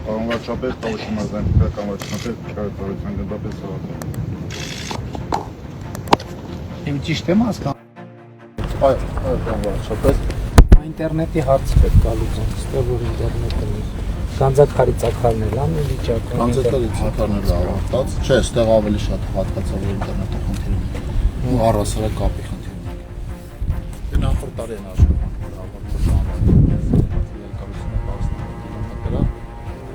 Պարոն վարչապետ, տավուշի մարզային պետական վարչապետ, քարտարության գնդապետ Սարհատյան։ Եմ ճիշտ եմ հասկանում։ Այո, պարոն վարչապետ։ Ինտերնետի հարց պետք է լուծենք, ստեղ որ ինտերնետը Գանձակարի ցակարներ ան ու վիճակը։ Գանձակարի ցակարները ավարտած, չէ, այստեղ ավելի շատ հատկացավոր ինտերնետի խնդիր ունի։ Ու առհասարակ կապի խնդիր ունի։ Դե նախորդ տարի են աշխատանքները ավարտած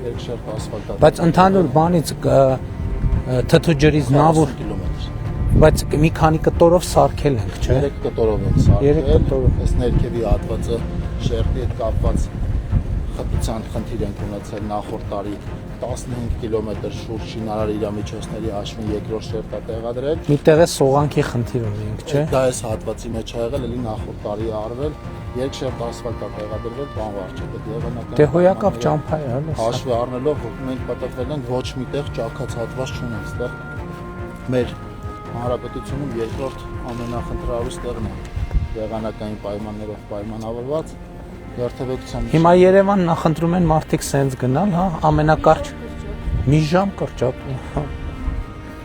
երկշերտ ասֆալտատ։ Բայց ընդհանուր բանից թթու ջրից նավուր կիլոմետր։ Բայց մի քանի կտորով սարքել ենք, չէ՞։ 3 կտորով են սարքել։ 3 կտորով։ Այս ներքևի հատվածը շերտի հետ կապված խտության խնդիր ենք ունեցել նախորդ տարի 15 կիլոմետր շուրջ շինարար իրամիջոցների հաշվին երկրորդ շերտա տեղադրել։ Միտեղ է սողանքի խնդիր ունենք, չէ՞։ Դա այս հատվածի մեջ ա եղել, էլի նախորդ տարի արվել, երկշերտ ասֆալտա տեղադրվել, բան վարչապետ եղանակն։ Դե հոյակապ ճամփա է, հələ։ Հաշվի առնելով, որ մենք պատկվել ենք ոչ միտեղ ճաքած հատված չունենք, այստեղ մեր հանրապետությունում երկրորդ ամենախնդրահարույց տեղն է, եղանակային պայմաններով պայմանավորված։ Հիմա Երևան նախընտրում են մարդիկ սենց գնալ, հա, ամենակարճ մի ժամ կրճատում, հա,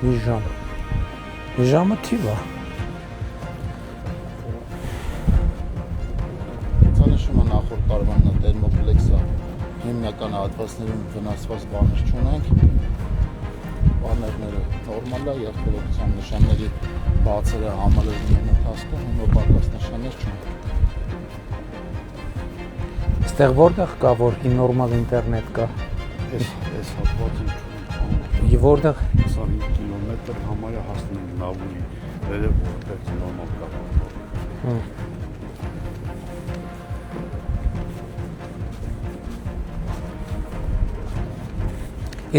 մի ժամ, ժամը թիվ է։ Ցանշումը նախորդ տարվան տերմոպլեքսը հիմնական հատվածներում վնասված բաներ չունենք, բաներները նորմալ է, երթևեկության նշանների բացերը համալրվում են ընթացքում, հիմա պակաս նշաններ չունենք։ Այստեղ որտեղ կա, որ նորմալ ինտերնետ կա։ Այս հատվածում որտեղ 25 կիլոմետր համարյա հասնում են նավուրի վերև որտեղ նորմալ կա։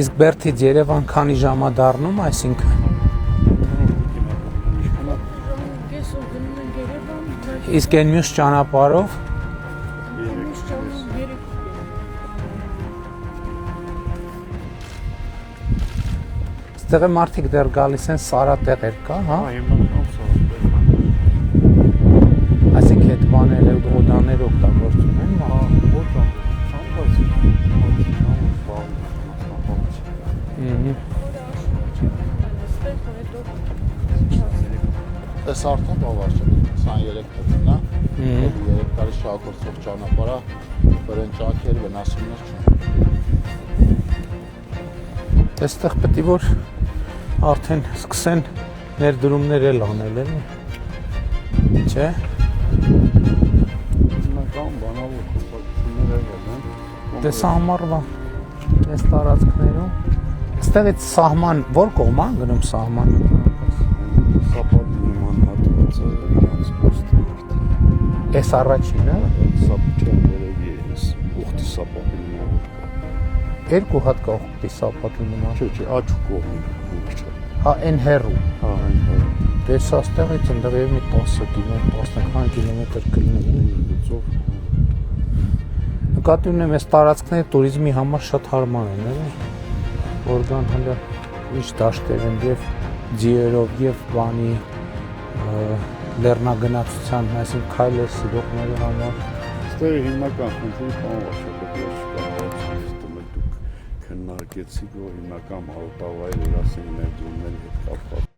Իսկ Բերդից Երևան քանի ժամ է դառնում, այսինքն։ Իսկ այն մյուս ճանապարհով Այստեղ մարդիկ դեռ գալիս են Սարատեղեր կա, հա։ Այսինքն այդ բաները օդաներ օգտագործում են, հա, Այս արդեն բավարարչապետ 23 թվականն է, 3 տարի շահագործող ճանապարհը բրենճակեր վնասումներ չունի։ Այստեղ պետք է որ արդեն սկսեն ներդրումներ էլ անել, էլի։ Չէ՞։ Հիմնական բանավոր կուսակցություններ եղել են։ Դե սահմանվա այս տարածքներում։ Այստեղ այդ սահման որ կողմ է գնում սահմանը։ Սապատի նման հատվածը իրանց ոստիվերտ։ Այս առաջինը Սապուտյան վերևի է, ուխտի սապատի նման։ Երկու հատ կա ուխտի սապատի նման։ Չէ, աջ կողմի ուխտ։ Հա, այն հեռու։ Հա, այն հեռու։ Դե սա ստեղից ընդեղ եւ մի 10 կիլոմետր կլինի։ Նկատի ունեմ այս տարածքները туриզմի համար շատ հարմար են, էլի։ Որգան հələ ինչ դաշտեր են եւ ձիերով եւ բանի լեռնագնացության, այսինքն քայլեր սիրողների համար։ Այստեղ հիմնական խնդիրը բան վարչապետի քննարկեցիք, որ հիմնական արտավայրեր ասենք ներդրումների հետ կապված